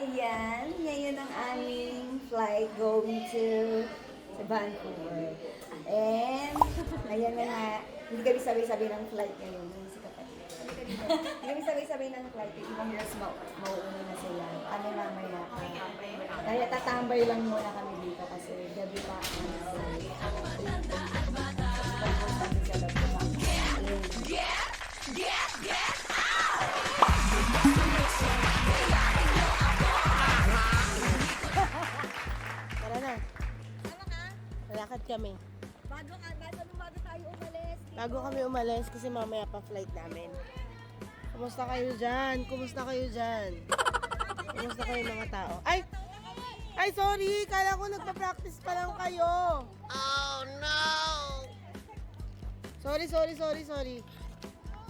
Ayan, ngayon ang aming flight going to sa Vancouver. And, ayan na nga, hindi kami sabay-sabay ng flight ngayon. Si kapatid. Hindi kami sabay-sabay ng flight. Yung ibang girls mauuna na sila. Kami mamaya. Kaya tatambay lang muna kami dito kasi gabi pa. Tara na. Lalakad kami. Bago tayo umalis. Bago kami umalis kasi mamaya pa flight namin. Kumusta kayo dyan? Kumusta kayo dyan? Kumusta kayo mga tao? Ay! Ay, sorry! Kala ko nagpa-practice pa lang kayo. Oh, no! Sorry.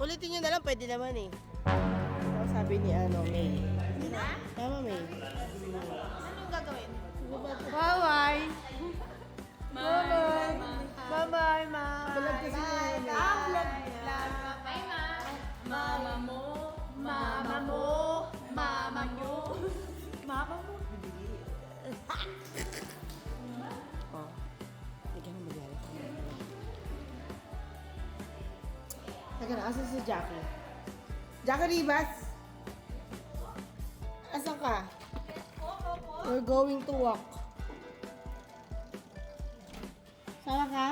Ulitin nyo na lang, pwede naman eh. Ano sabi ni May? Tama, May. Anong gagawin? Bye-bye! Bye-bye! Bye-bye, ma! Vlog kasi yun. Vlog. Bye, ma. Mama mo. Mama mo. Mama mo. Mama mo. Oh. Hindi ka na magyari. Teka na, asan si Jackie? Jackie Rivas? Asan ka? We're going to walk. Sama ka?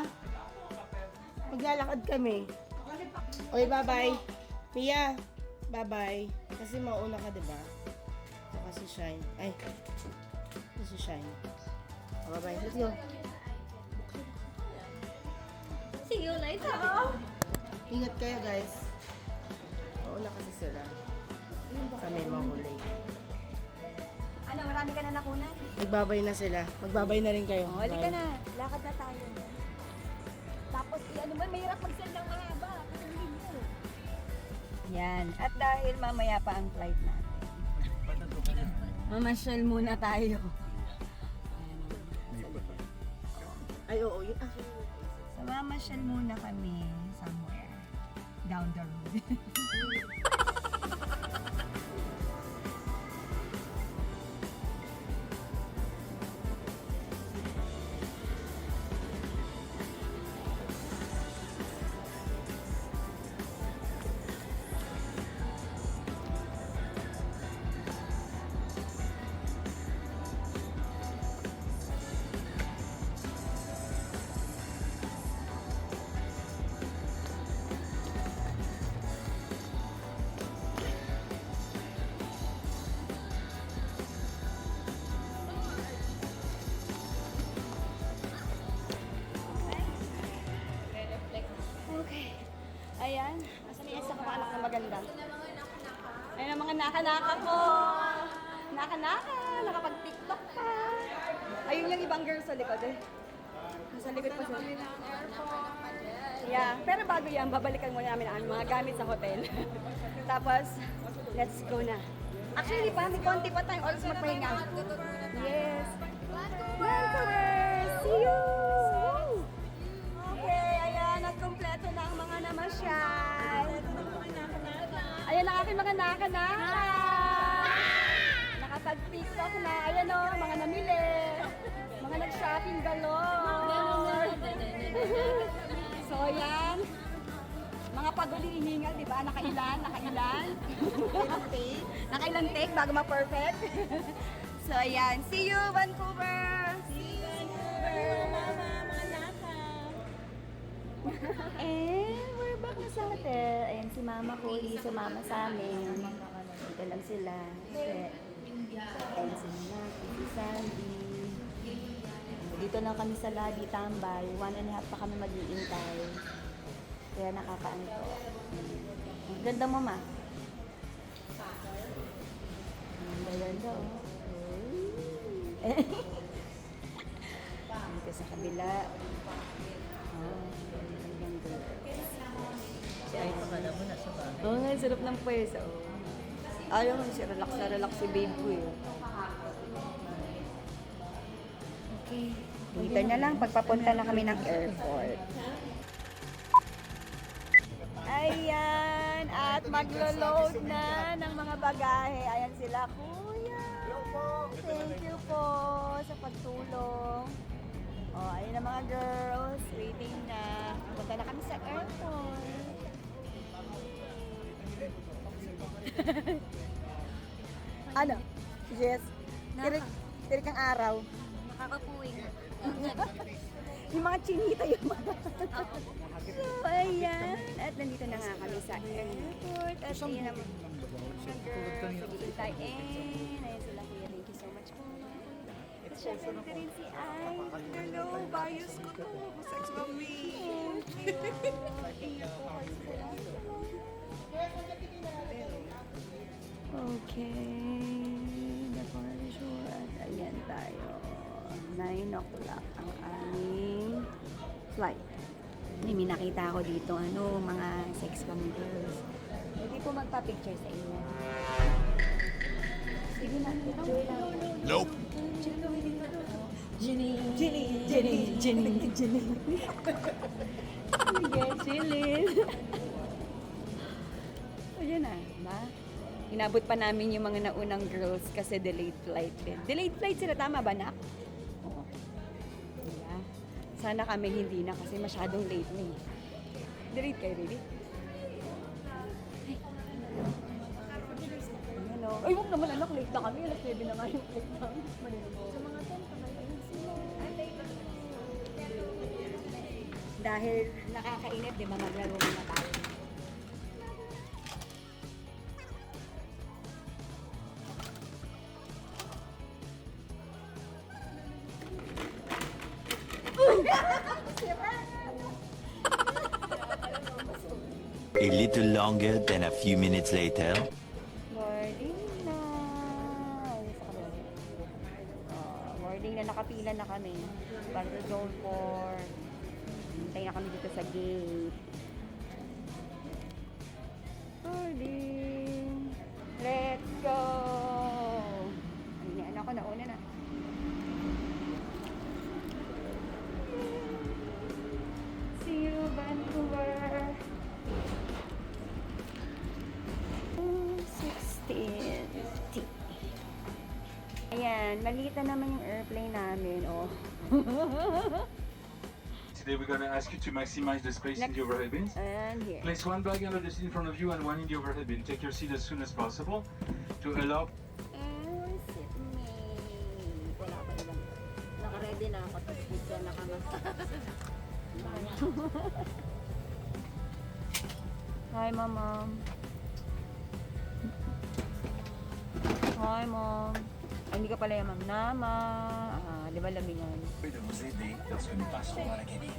Maglalakad kami. Oy, bye-bye. Mia, bye-bye. Kasi mauna ka, diba? Saka si Shine. Ay, ito si Shine. Oh, bye-bye. Let's go. See you later. Ingat kayo, guys. Mauna kasi sila. Kami mahuli. Ano, marami ka na nakunan? Magbabay na sila. Magbabay na rin kayo. Huli ka na. Lakad na tayo. Tapos, ano ba, mahirap mag-send ng mahaba. Yan. At dahil mamaya pa ang flight natin. Mamasyal muna tayo. Ay, oo. Yun. Ah, So, mamasyal muna kami somewhere down the road. Okay. Ayan. Nasa may isa ka anak na maganda. Ayan ang mga naka-naka ko. Naka-naka. Nakapag-tiktok pa. Ayun yung ibang girls sa likod eh. Nasa likod pa sila. Yeah. Pero bago yan, babalikan muna namin ang mga gamit sa hotel. Tapos, let's go na. Actually, pa, may konti pa tayong oras magpahinga. Yes. Vancouver! See you! Okay, ayan, at kumpleto na ang mga namasyal. Ayan ang aking mga naka-naka. Nakapag-tiktok na. Ayan o, mga namili. Mga nag-shopping galore. So, ayan. Mga pag-ulihingal, di ba? Nakailan? Nakailan take bago ma-perfect. So, ayan. See you, Vancouver! See you, Vancouver! And we're back na sa hotel. Ayan si Mama ko, sumama sa amin. Dito lang sila. Ayan si Naki, si Sandy. Dito na kami sa lobby tambay. 1.5 pa kami mag-iintay. Kaya nakakaanto. Ganda mo, Ma. Ganda, oh. Dito sa kabila. Ay, pakala mo na sa bahay. Oo nga, sarap ng pwesa. Ayaw mo siya, relax na relax si babe ko eh. Okay. Dito na lang, pagpapunta na kami ng airport. Ayan, at maglo-load na ng mga bagahe. Ayan sila, kuya. Thank you po sa pagtulong. Oh, ayun na mga girls. Waiting na. Punta na kami sa airport. Ano? Yes. Tirik ang araw. Nakakapuwing. Yung mga chinita yung mga. So, ayan. At nandito na nga kami sa airport. At yun naman. Mga girls. Nag-iintayin. Ayun sila kuya. Thank you so much po. At syempre nandito rin si Ay. Hello, bias ko to. Sex mommy. Thank you. Thank you po. Okay. The parachute. At ayan tayo. 9 o'clock ang aming flight. May nakita ako dito, mga sex cam girls. Pwede po magpa-picture sa inyo. Sige na, picture lang. Nope. Jenny. Sige, chillin. Ayan na, ba? Inabot pa namin yung mga naunang girls kasi delayed flight din. Delayed flight sila, tama ba, nak? Oo. Yeah. Sana kami hindi na kasi masyadong late na eh. Delayed kayo, baby? Ay. Hello. Ay, wag naman anak, late na kami. Alas 7 na nga yung flight namin. Sa mga 10, pamalayin sila. Dahil nakakainip, di ba, maglaro muna tayo. A little longer than a few minutes later. Morning na. Ayun sa kabila. Morning na, nakapila na kami. Para sa zone 4. Hintay na kami dito sa gate. Morning. Let's go. Ayun, anak ko, nauna na. See you, Vancouver. 16:50. Ayan, maliit na naman yung airplane namin, oh. Today we're going to ask you to maximize the space in the overhead bins. And here. Place one bag under the seat in front of you and one in the overhead bin. Take your seat as soon as possible to allow. And sit me. Wala pa naman. Naka-ready na ako. Tapos dito nakamasa. Hi, Mama. Hi, Mom. Ay, hindi ka pala yung Ma'am Nama. Di ba lamingan? Vous aider lorsque nous passerons dans la cabine.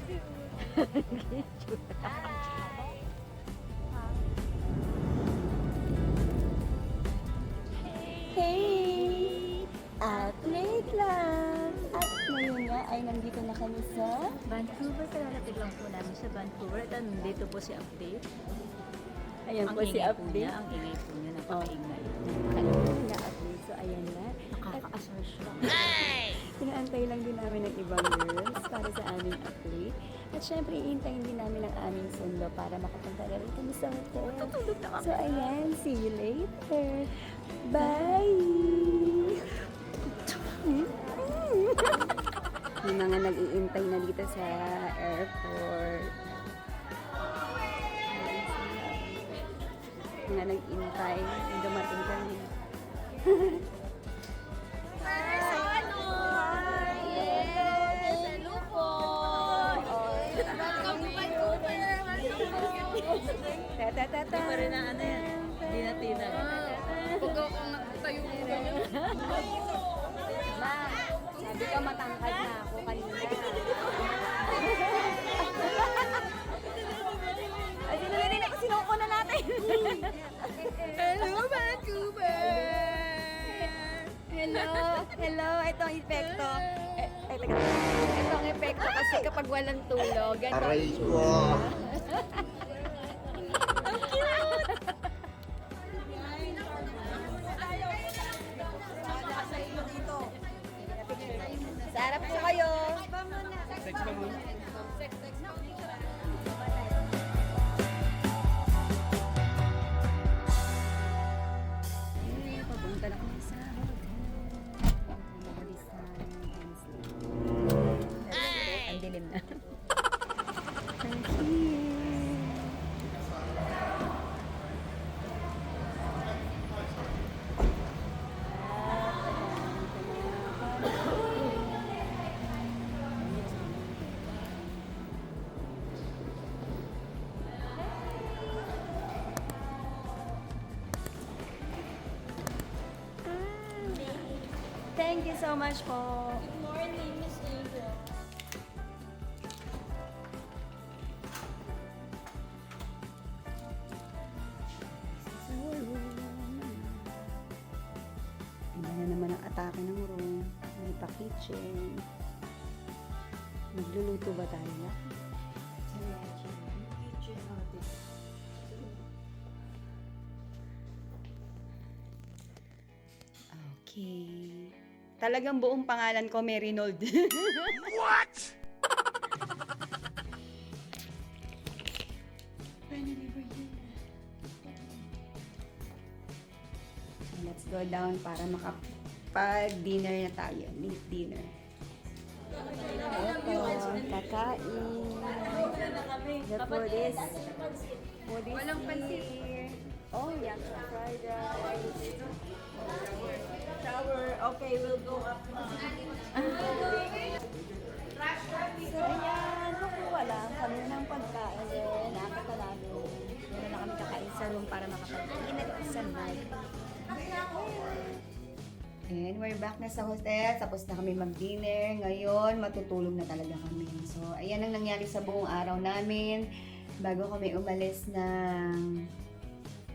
Hey! At late lang! At ngayon nga ay nandito na kami sa Vancouver, kalalapit lang po namin sa Vancouver. At nandito po si Update. Ayan Ang po si ingay po Update. niya, ang ingay po niya, napakaingay. Ayun na update. So ayan na. Nakaka-assure siya. Inaantay lang din namin ng ibang girls para sa aming update. At syempre, iintayin din namin ang aming sundo para makapunta na rin kami sa hotel. Tutulog na kami. So ayan, see you later. Bye! Yung mga nag-iintay na dito sa airport. Mga nag-iintay, dumating kami. Hindi pa rin ang ano yan. Hindi na tina. Huwag akong nagtayo ko ganyan. Ma, sabi ka matangkad na ako kanina. Ay, sinuko na natin. Hello, Vancouver! Hello, hello. Ito ang epekto. Ay, teka. Ito ang epekto kasi kapag walang tulog. Aray ko. Sa harap po kayo. Papunta na kami sa hotel. Thank you so much po. Good morning, Miss Angel. Iba na naman ang atake ng room. Hindi pa kitchen. Nagluluto ba tayo na? Okay. Talagang buong pangalan ko, Merinold. What? Let's go down para makapag-dinner na tayo. Meat dinner. Ito, kakain. The food is Walang pansit. here. Oh, yeah. Fried rice. Shower. Okay, we'll go up now. So, ayan. Kukuha lang kami ng pagkain. Then, nakita namin. Meron na kami kakain sa room para makapag-inat sa night. And we're back na sa hotel. Tapos na kami mag-dinner. Ngayon, matutulog na talaga kami. So, ayan ang nangyari sa buong araw namin. Bago kami umalis ng...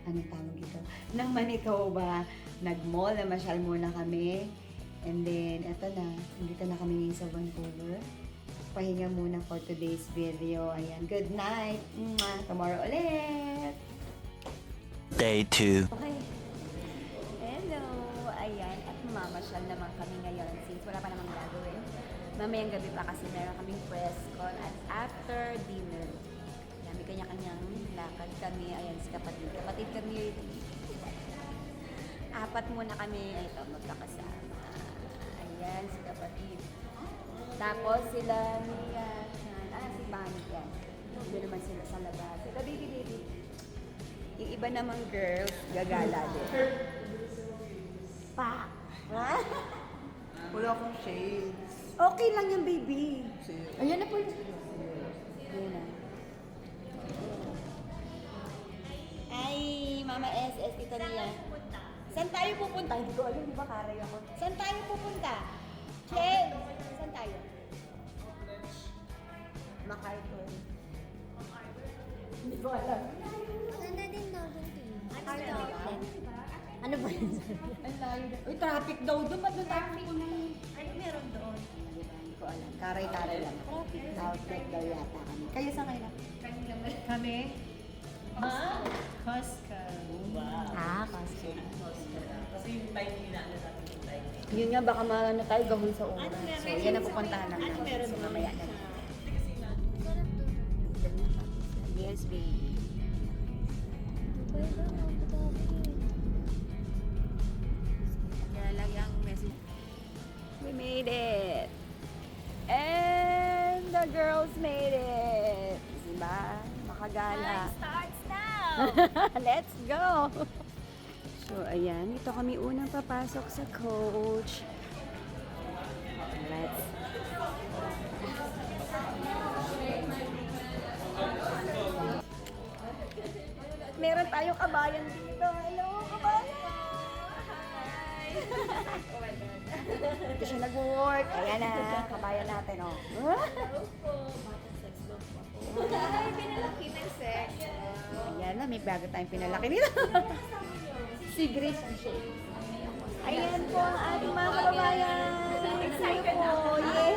Ano tawag ito? Ng Manitoba. Nag-mall na masyal muna kami. And then, eto na. Nandito na kami ngayon sa Vancouver. Pahinga muna for today's video. Ayan, good night. Mwah. Tomorrow ulit. Day 2. Okay. Hello. Ayan. At mamasyal naman kami ngayon since wala pa namang gagawin. Mamayang gabi pa kasi meron kaming press con at after dinner. Ayan, may kanya-kanyang lakad kami. Ayan, si kapatid. Kapatid kami. Apat muna kami. Ito, magkakasama. Ayan, si kapatid. Tapos sila Mia. Si Manny yan. Doon naman sila sa labas. Sila, baby. Yung iba namang girls, gagala din. Pa! Ha? Wala akong shades. Okay lang yan, baby. Ayan na po. Ayan na. Ay, Mama SS, dito niya. Saan tayo pupunta? Hindi ko alam, di ba karay ako? Saan tayo pupunta? Che! Saan tayo? MacArthur. Hindi ko alam. Ganda din daw dun. Ano ba yun? Ang layo na. Uy, traffic daw doon. Ba't doon tayo pupunta? Ay, meron doon. Hindi ko alam. Karay-karay lang. Outlet daw yata kami. Kayo sa ngayon? Kami? Costco. Ah, Costco. Yun nga, baka maano tayo gahol sa oras. So, yan ang pupuntahan lang namin. So, mamaya na lang. Yes, baby. Kaya lang yung message. We made it! And the girls made it! Diba? Makagala. Starts now! Let's go! So, ayan. Ito kami unang papasok sa coach. Let's... Meron tayong kabayan dito. Hello, kabayan! Hi! Ito siya nag-work. Ayan na, kabayan natin, oh. Ay, pinalaki ng sex. Ayan na, may bago tayong pinalaki dito. Si Grace and Shay. Ayan po ang ating mga kababayan. Excited po. Yay!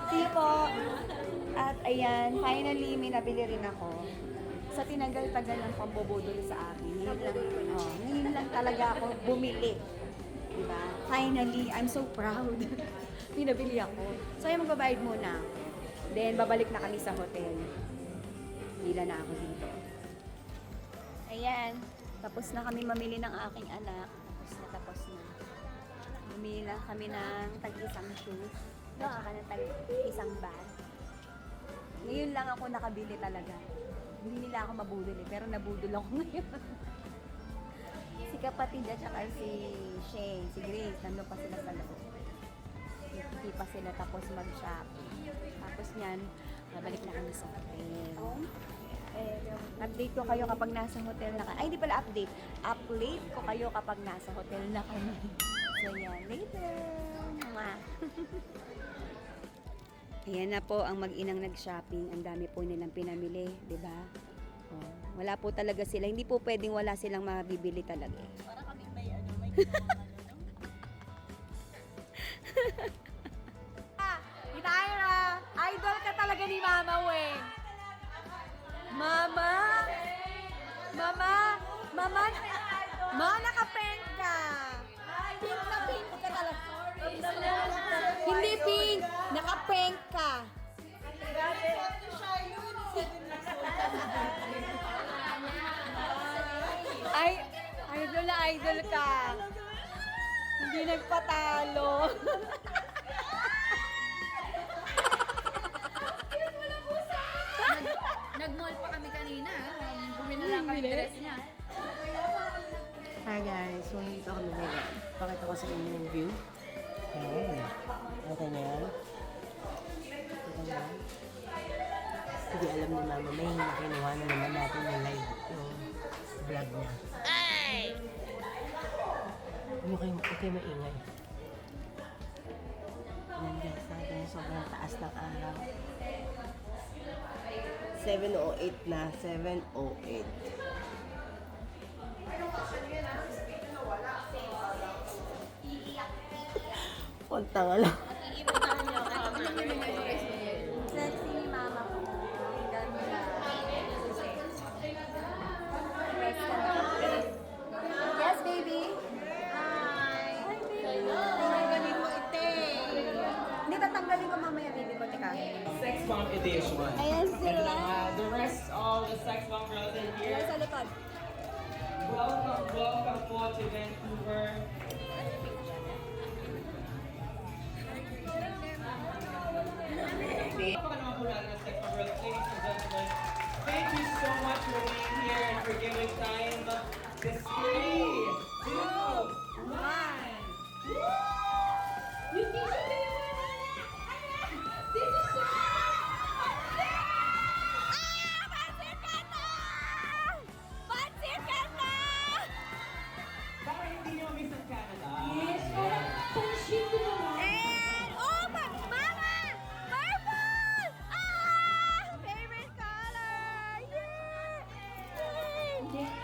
See you po. At ayan, finally may nabili rin ako. Sa tinagal-tagal ng pambubudol sa akin. Ngayon lang talaga ako bumili. Diba? Finally, I'm so proud. Pinabili ako. So ayan, magbabayad muna. Then, babalik na kami sa hotel. Hila na ako dito. Ayan, tapos na kami mamili ng aking anak. Tapos na. Bumili na kami ng tag-isang shoes. At saka ng tag-isang bag. Ngayon lang ako nakabili talaga. Hindi nila ako mabudol pero nabudol ako ngayon. Si kapatid at saka si Shane, si Grace, nandun pa sila sa loob. Hindi pa sila tapos mag-shopping. Tapos niyan, babalik na kami sa hotel. Update ko kayo kapag nasa hotel na kami. Ay, hindi pala update. Update ko kayo kapag nasa hotel na kami. So, yan. Later. Mwah. Ayan na po ang mag-inang nag-shopping. Ang dami po nilang pinamili, di ba? Oh, wala po talaga sila. Hindi po pwedeng wala silang mabibili talaga. Para kami may may Itaira, idol ka talaga ni Mama Wen. Mama? Mama? Mama? Ma, naka-prank ka. Pink na pink ka talaga. Hindi pink. Naka-prank ka. Ay, idol na idol ka. Hindi nagpatalo. Nag-mall pa kami kanina. Bumili na lang kami dress niya. Hi guys, so nandito kami ngayon. Pakita ko sa inyo yung view. Ayan. Okay na yan. Okay na. Hindi alam ni Mama May na kinuha na naman natin yung live yung vlog niya. Ay! Huwag kayo maingay. Ayan guys, natin yung sobrang taas ng araw. 7:08 na, 7:08. Punta nga lang. Sexy ni Mama ko. Ganda. Yes, baby. Hi. Hi, baby. Tanggalin mo ite. Hindi, tatanggalin ko mamaya, baby ko. Teka. Sex Bomb Edition. Ayan sila. The rest of the Sex Bomb girls in Ayan here. sa likod. Welcome po to Vancouver. Napaka naman po natin ng Sex Bomb girls. Ladies and gentlemen, thank you so much for being here and for giving time. This 3, 2, 1. Baka hindi nyo miss ang Canada. Yes, And, oh, Mama! Purple! Ah! Favorite color! Yay!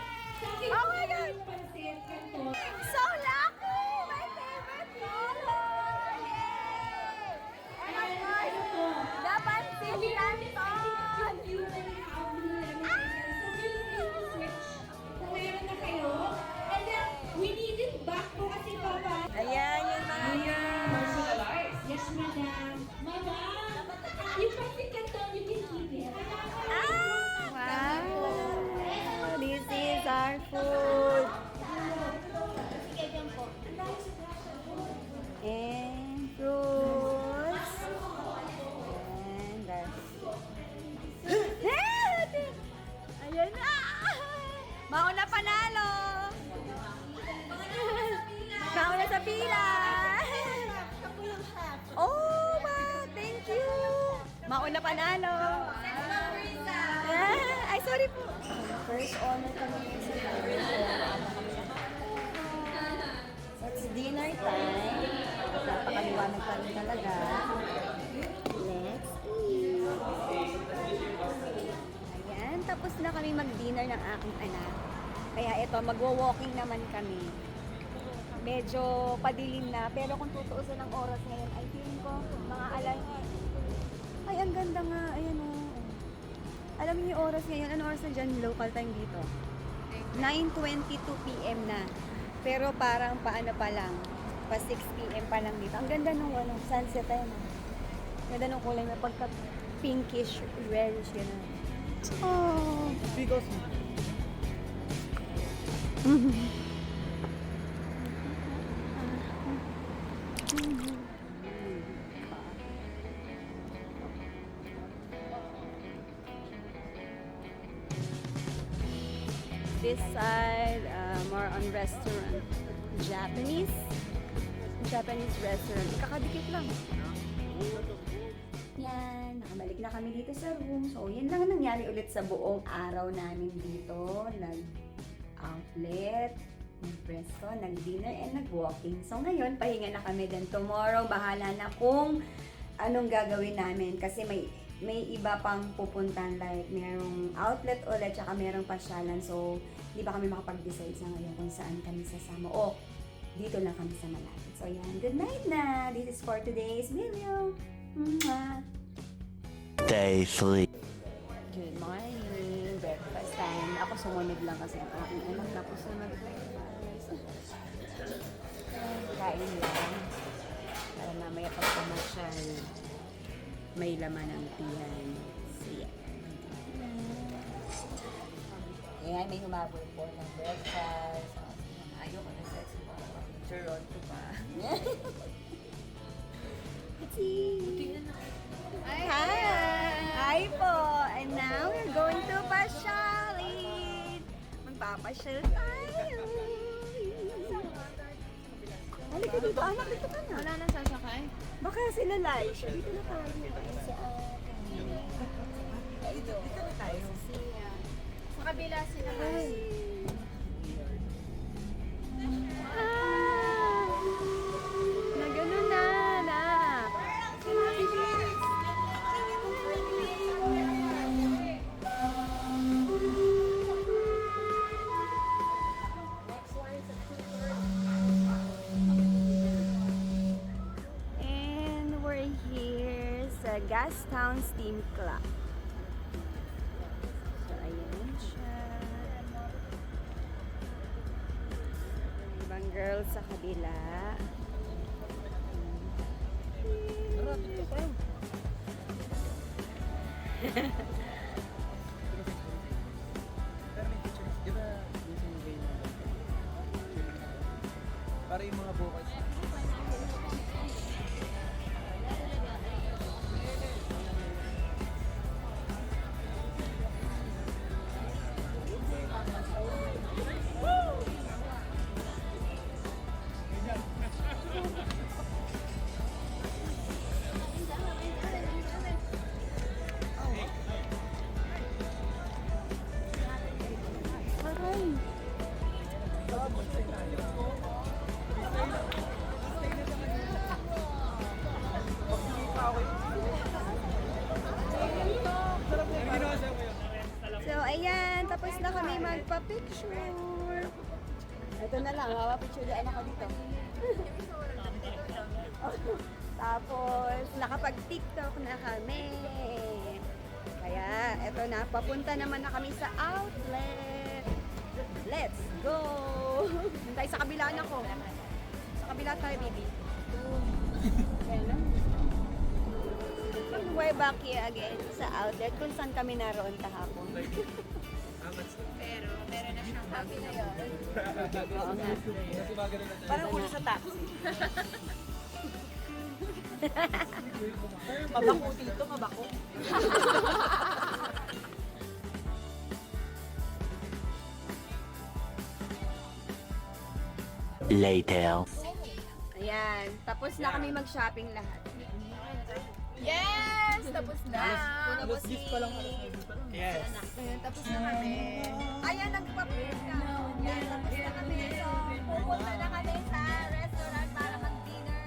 Oh my God! So lucky! My favorite color! Yay! And of course, the Pansit Canton! Ayan yung mga yan. Personalized. Yes, madam. Madam, yung plastic canton, you can keep it. Wow! This is our food. And fruits. And ayan na! Mauna panalo! Mauna sa pila! Oh, ma! Thank you! Mauna panalo! Ay, sorry po! First honor kami sa It's dinner time. Napakaliwanag pa rin talaga. Let's eat! Ayan, tapos na kami mag-dinner ng aking anak. Kaya ito, magwo-walking naman kami. Medyo padilim na, pero kung tutuusan ng oras ngayon, ay feeling ko, mga alas. Ay, ang ganda nga. Ayan o. Alam niyo yung oras ngayon, ano oras na dyan local time dito? 9:22 p.m. na. Pero parang paano pa lang, pa 6 p.m. pa lang dito. Ang ganda nung sunset tayo. Ganda nung kulay na pagka pinkish, reddish, gano'n. Oh. Because This side, more on restaurant. Japanese restaurant. Kakadikit lang. Yan, Nakabalik na kami dito sa room. So, yun lang nangyari ulit sa buong araw namin dito. Nag-outlet, nag-presto, nag-dinner, and nag-walking. So, ngayon, pahinga na kami. Then tomorrow, bahala na kung anong gagawin namin. Kasi may iba pang pupuntan. Like, merong outlet ulit, tsaka merong pasyalan. So, hindi pa kami makapag-decide sa ngayon kung saan kami sasama. O, dito lang kami sa malapit. So, yan. Good night na! This is for today's video. Mwah! Day 3. Good morning! Breakfast time. Ako sumunod lang kasi ang aking anak tapos na kain lang. Para mamaya pag pumasyal, may laman ang tiyan. So, yeah. Ayan, may humabol po ng breakfast. Ayoko na sex pa. Toronto pa. Hi! Hi po! And now we're going to pasyalin! Magpapasyal tayo! Halika dito, anak, dito ka na. Wala nang sasakay? Baka sila live. Dito na tayo. Sa akin. Dito na tayo. Sa kabila sila. Na gano'n na, anak. And we're here sa Gastown Steam Club. So, ayan siya. Ibang girls sa kabila. Para yung mga vocals. So, ayan. Tapos na kami magpa-picture. Ito na lang. Hawa-picture daan ako dito. Tapos, nakapag-tiktok na kami. Kaya, eto na. Papunta naman na kami sa outlet. Let's go! Doon tayo sa kabila na ko. Sa kabila tayo, baby. Ayan na. We're back here again sa outlet kung saan kami naroon kahapon. Pero, meron na siyang happy na yun. Oo nga. Parang ulo sa taxi. Mabako dito, mabako. Later. Ayan. Tapos na kami mag-shopping lahat. Yes! Tapos na! Tapos si... Yes. Ayun, tapos na kami. Ayan, nagpa-print ka. Ayan, tapos na kami. So, pupunta na kami sa restaurant para mag-dinner.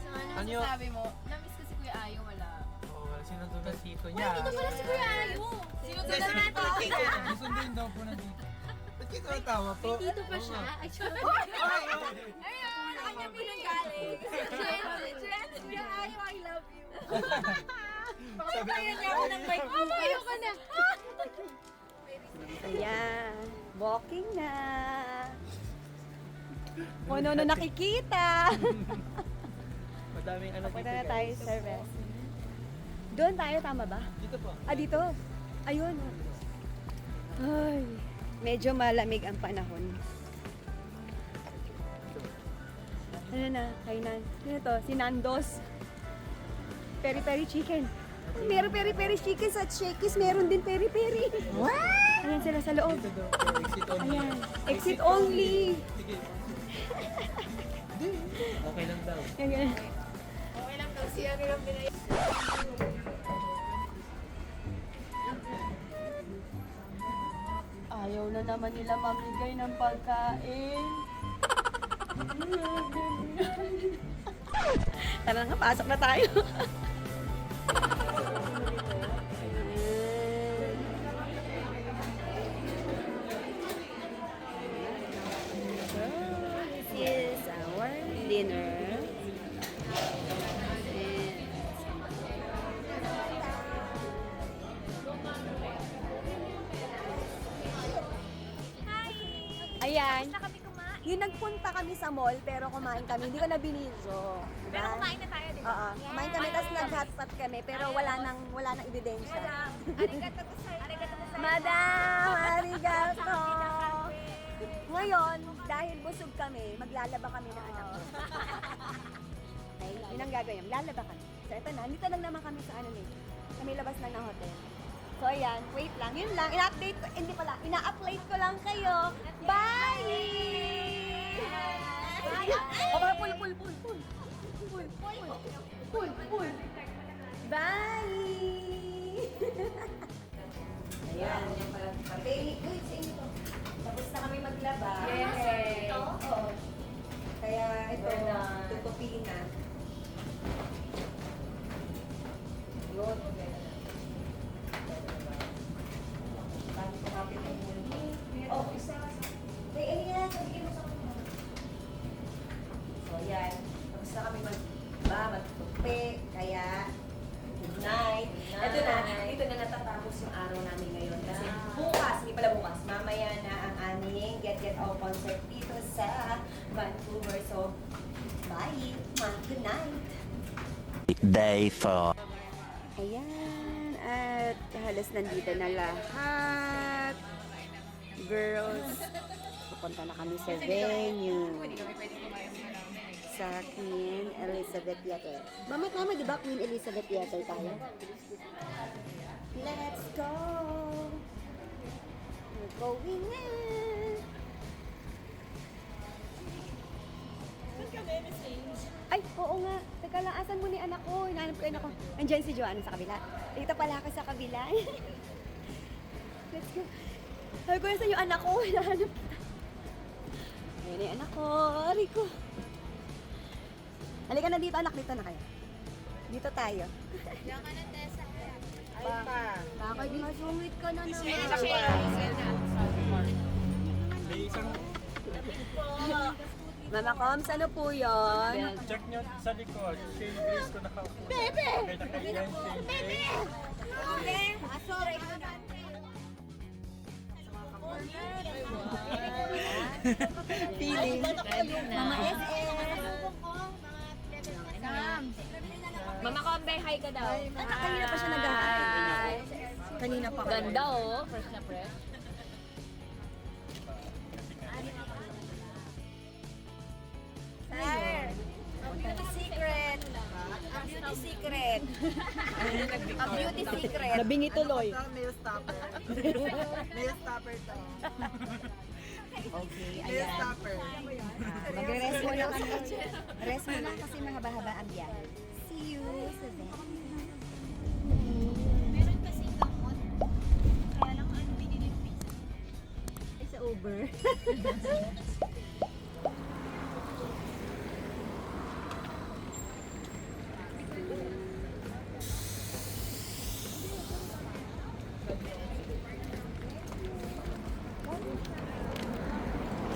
So, ano Ano yun? masasabi mo? Namiss ko si Kuya Ayo, wala. Oh, sinunod na tito niya. Ito pala si Kuya Ayo! Sinunod na natin. Susundin daw po ng tito. Ba't kayo tumatawa po? Dito pa siya. Ay, sorry. Ayun, sa kanya pinanggaling. Jen, Kuya Ayo, I love you. Pakatayan niya ako ng bike bukas. Mamayo ka na. Ayan, walking na. Kung ano nakikita. Madaming ano Punta na tayo sa rest. Doon tayo, tama ba? Dito po. Ah, dito. Ayun. Ay, medyo malamig ang panahon. Ano na, kainan. Ano to? Si Nando's. Peri-peri chicken. Meron peri-peri chicken sa Shakey's. Meron din peri-peri. What? Ayan sila sa loob. Dito daw po. Exit only. Ayan. Exit only. Sige. Okay lang daw. Ayan. Okay lang daw Si ano lang pinay... Ayaw na naman nila mamigay ng pagkain. Tara nga, pasok na tayo. So, this is our dinner. Ayan. Yung nagpunta kami sa mall, pero kumain kami. Hindi ko na binidyo. Diba? Pero kumain na tayo, di ba? Oo. Kumain kami, tapos nag-hotpot kami, pero wala nang ebidensya. Arigato to sir. Arigato to sir. Madam, arigato! Ngayon, dahil busog kami, maglalaba kami ng anak ko. Okay, yun ang gagawin. Lalaba kami. So, ito na. Dito lang naman kami sa kami labas lang ng hotel. So, ayan. Wait lang. Yun lang. Ina-update ko. Hindi pala. Ina-upload ko lang kayo. Bye! Okay, pull. Bye! Ayan. Very good sa inyo. Tapos na kami maglaba. Yay! Oo. Kaya ito, tutupiin na. Yun. Bago ko kapit ang muli. Oh, isa. Ay, yan. Sabihin mo sa kanya. So, yan. Tapos na kami magtupi. Kaya, good night. Ito na. Dito na natatapos yung araw namin ngayon. Kasi bukas, hindi pala bukas, mamaya na ang aming Get Out concert dito sa Vancouver. So, bye. Good night. Day 4. Ayan, at halos nandito na lahat. Girls, pupunta na kami sa venue. Sa Queen Elizabeth Theater. Mama, di ba Queen Elizabeth Theater tayo? Let's go! We're going na! Ay, oo nga. Teka lang, asan mo ni anak ko? Hinahanap ko yung anak ko. Andiyan si Joanna sa kabila. Dito pala ako sa kabila. Let's go. Sabi ko, saan yung anak ko? Hinahanap kita. Ayan yung anak ko. Ari ko. Halika na dito, anak. Dito na kayo. Dito tayo. Diyan ka na, Tessa. Bakit masungit ka na naman? Mama Coms, ano po yun? Check nyo sa likod. Shane Grace ko nakaupo. Bebe! Bebe! Feeling. Mama SS. Mama Kombe, hi ka daw. Kanina pa siya nag-hi. Kanina pa. Ganda oh. Fresh na fresh. Sir, beauty secret. Ang beauty secret. Ang beauty secret. Nabingi tuloy. Nail stopper. Nail stopper to. Okay, Nail ayan. stopper. Magre-rest muna kasi. Rest muna kasi mahaba-haba ang biyahe. See you sa venue. Meron kasi gamot. Kaya lang ano binili ng pizza. Ay, sa Uber.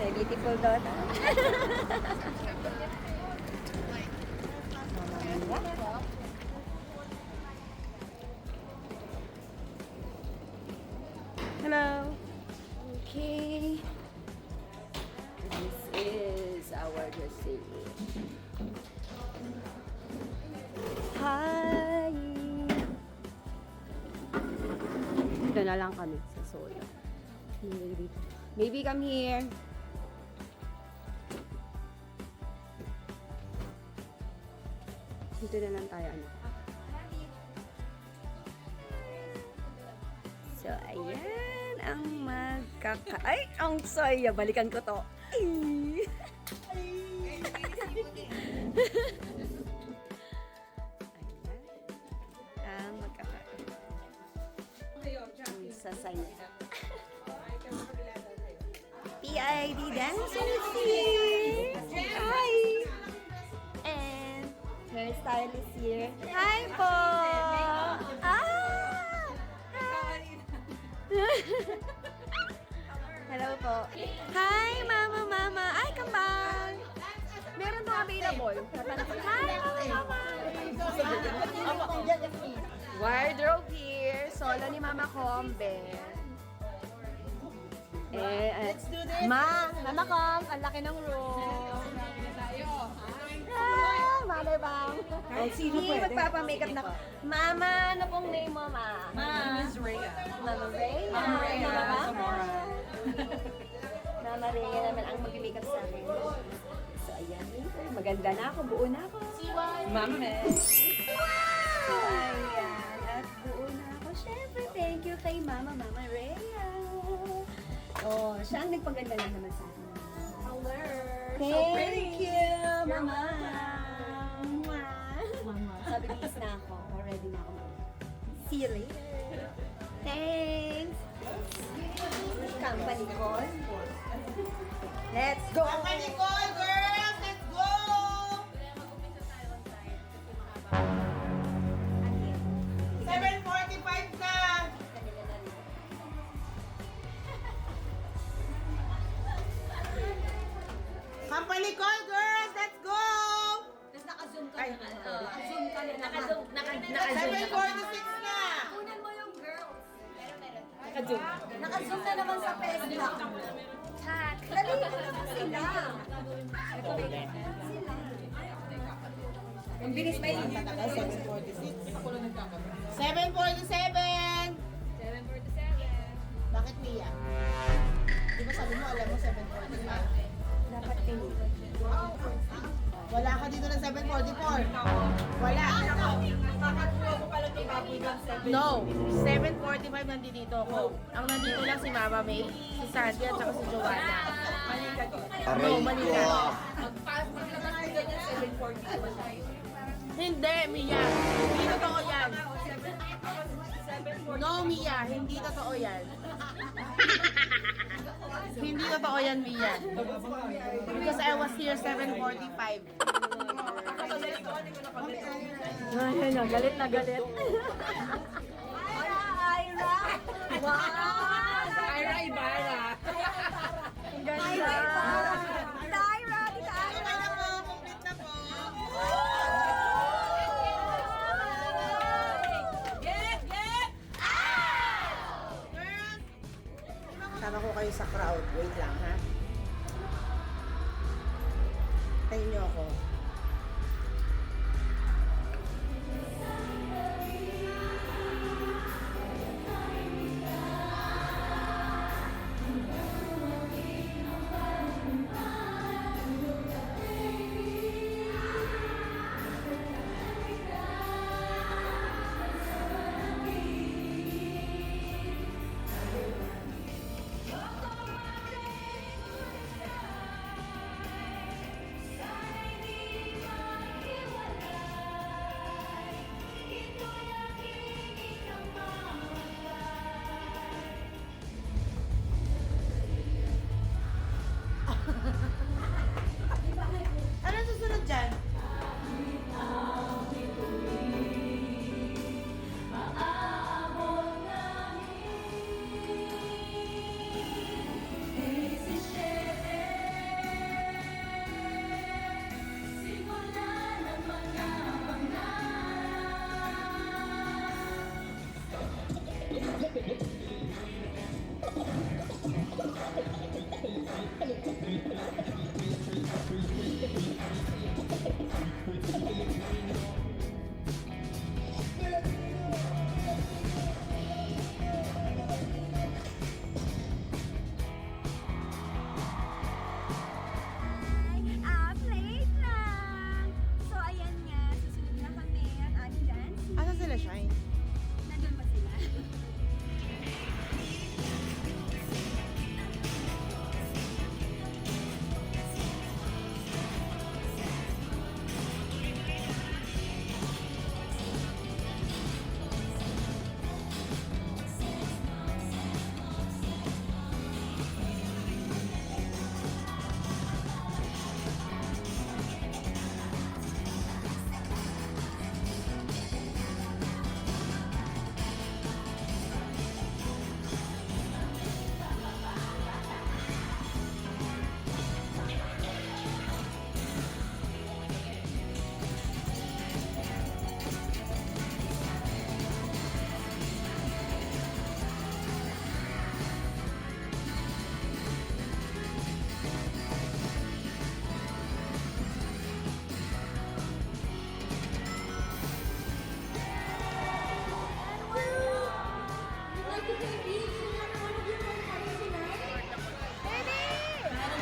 My beautiful daughter. Hello. Okay. This is our dressing. Hi. Dito na lang kami sa solo. Baby, come here. Dito na lang tayo, ano. So, ayan ang Ay, ang saya. Balikan ko to. Ay. sa sign. PID dancer is here! Hi! And hairstylist here. Hi po! Ah! Hello po. Hi, mama! Ay, kambal! Meron pong available. Hi, mama! Wardrobe here. Solo ni Mama Combe. Mama Com, ang laki ng room. Mother bang. sino Hindi, pwede? magpapamakeup na. Mama, ano pong name mo, ma? Name is Rhea. Mama Rhea. Mama Rhea Mama Zamora. Mama Rhea naman ang mag-makeup sa akin. So, ayan. Maganda na ako. Buo na ako. Mama. Wow! Ayan. At buo na ako. Siyempre, thank you kay Mama Rhea. Oh, siya ang nagpaganda lang naman sa akin. Thank you, Mama. Sabi nilis na ako. Ready na ako. See you later. Thanks. Company call. Let's go. Company call, girls! Let's go! 7:45 na! Company call, girls! Let's go! Tapos naka-zoom ka Ay, na. Naka-zoom ka na. Naka-zoom. 7:46 na! Kunan mo yung girls. Naka-zoom. Naka-zoom na naman sa Facebook. Chat. Dali mo naman sila. Ang bilis ba yun? 7:46. Ako lang nagkakamali. 7:47! 7:47. Bakit Mia? Di ba sabi mo, alam mo 7:45? Dapat pinili. Wala ka dito ng 7:44. Wala. No. 7:45 nandito ako. Ang nandito lang si Mama May, si Sandy at saka si Joanna. No, mali ka. Hindi, Mia. Hindi totoo yan. No, Mia. Hindi totoo yan. Hindi totoo yan, Mia. Because I was here 7:45. Ay, na, galit na galit. Ira! Wow! Ira Ibarra. Ang ganda. Tyra! Tita Ira! Complete na po. Sama ko kayo sa crowd. Wait lang, ha? Tayo niyo ako.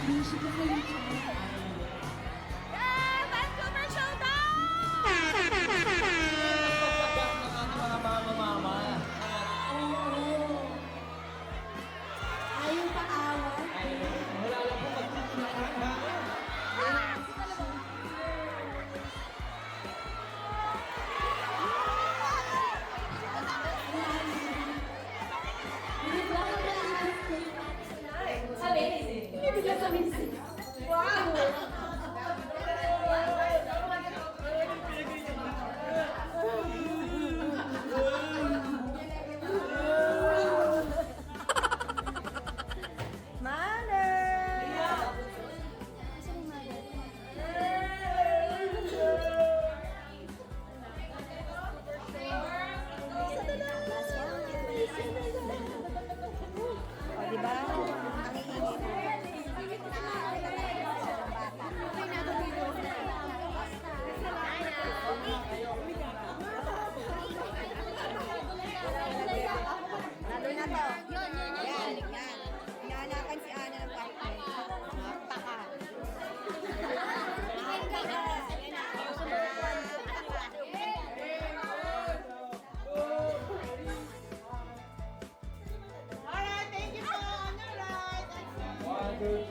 Vancouver Showdown! Ayaw pa awat. Wala lang po O, diba? Ang iingay mo. Lalo na to. Yan, yan. Hinahanapan si Ana ng partner. Paka. Alright, thank you po. Alright. 1, 2,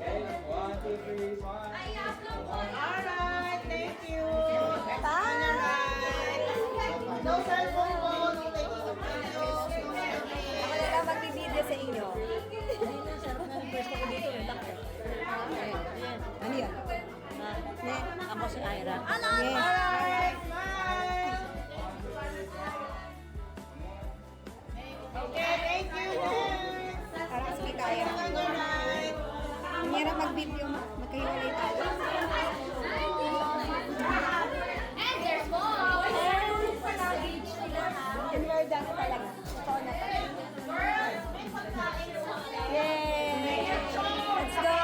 okay, 1, 2, 3, smile. Alright, thank you. Alright. No cellphone po, no taking of videos, no selfie. Ako na lang magbibideo sa inyo. Pwesto ko dito yung doctor. Ano yan? Ne, ako si Ira. Yes. Alright, smile. Okay, thank you. Para mas may kaya. Alright. Ang hirap mag-video mo. Magkahiwalay tayo. And there's more! Enrolled ako talaga. Totoo na to. Yay! Let's go!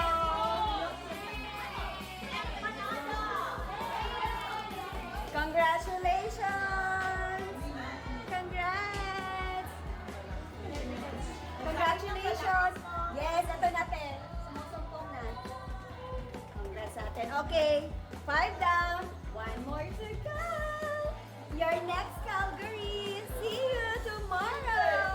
Congratulations! Congrats! Congratulations! Yes, ito natin. Sumusumpong na. Congrats natin. Okay, 5 down. 1 more to go. Your next Calgary. See you tomorrow.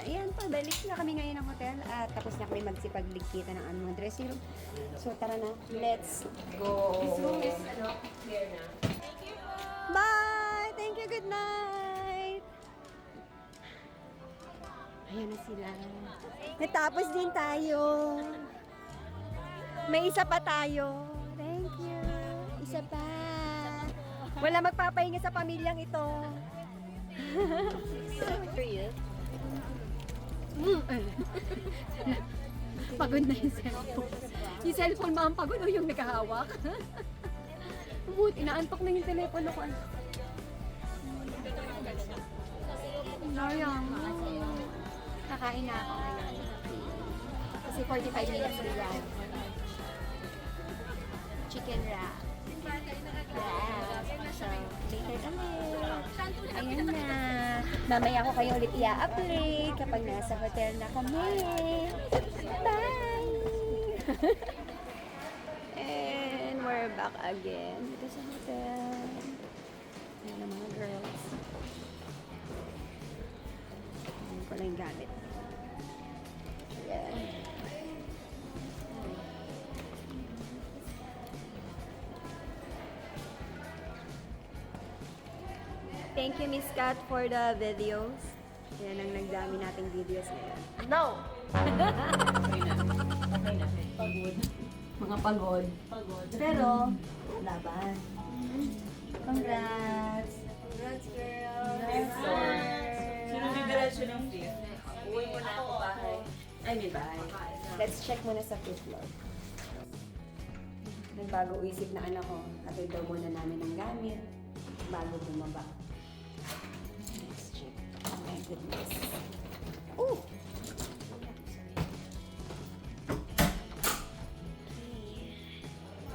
Ayan, pabalik na kami ngayon ng hotel at tapos na kami magsipagligkita ng anong dressing room. So tara na, let's go. Bye! Thank you, good night! Ayan na sila. Natapos din tayo. May isa pa tayo. Thank you. Isa pa. Wala magpapahinga sa pamilyang ito. Pagod na yung cellphone. Yung cellphone ba ang pagod o yung nakahawak? Buti, inaantok na yung telepono ko. Sayang. Kakain na ako ngayon. Kasi 45 minutes drive. Chicken wrap. Yeah. So, later ulit. Ayan na. Mamaya ko kayo ulit i-update kapag nasa hotel na kami. Bye! And we're back again dito sa hotel. Ayan ang mga girls. Ayan ko lang yung gamit. Ayan. Thank you, Miss Kat, for the videos. Yan ang nagdami nating videos ngayon. No! Mga pagod. Pero, laban. Congrats! Congrats, girls! Sino didiretso ng fifth? Uwi mo na ako bahay. Ay, may bahay. Let's check muna sa fifth floor. Nagbago isip na anak ko. Hatid daw muna namin ng gamit bago bumaba. Let's check. Oh my goodness. Ooh!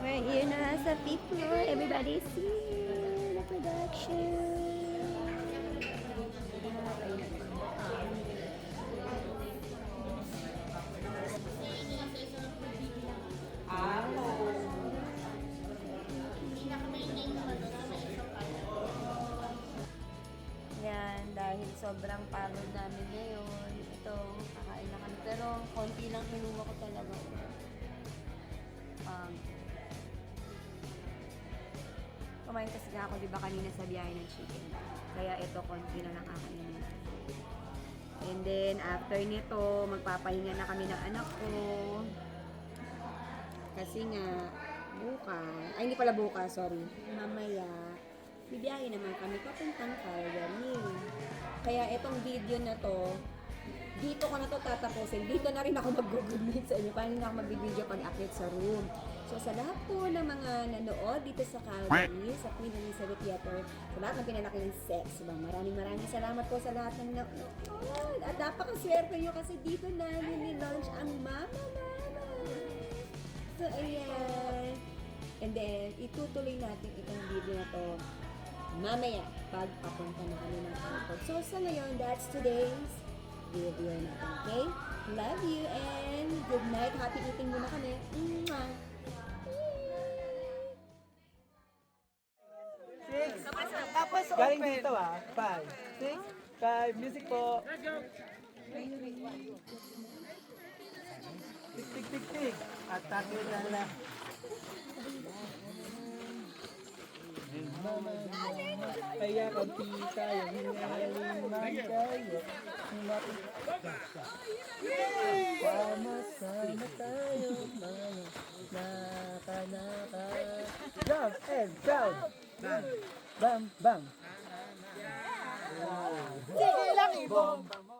We're here na sa fifth floor. Everybody's here. The production. Sobrang pagod namin ngayon. Ito, kakain na kami. Pero konti lang kinuha ko talaga. Kumain kasi nga ako, di ba, kanina sa biyahe ng chicken. Kaya ito, konti na lang kakainin. And then, after nito, magpapahinga na kami ng anak ko. Kasi nga, bukas, ay hindi pala bukas, sorry. Mamaya, bibiyahe naman kami papuntang Calgary. Kaya itong video na to, dito ko na to tatapusin. Dito na rin ako mag-good night sa inyo. Paano na ako mag-video pag-akit sa room. So, sa lahat po ng mga nanood dito sa Calgary, sa Queen Elizabeth Theater, sa lahat ng pinanaki ng sex, maraming salamat po sa lahat ng nanood. At napakaswerte nyo kasi dito namin ni-launch ang Mama. So, ayan. And then, itutuloy natin itong video na to mamaya pag papunta na kami ng airport. So, sa ngayon, that's today's video natin, okay? Love you and good night. Happy eating muna kami. Mwah! Tapos galing dito 5, 6, 5, music po. Tik, tik, tik, tik. Atake na lang. Kaya konti tayo, hinaliman kayo. Sama-sama tayo, mga naka-naka. Jump and shout! Bam, bam! Sige lang, ibomba mo!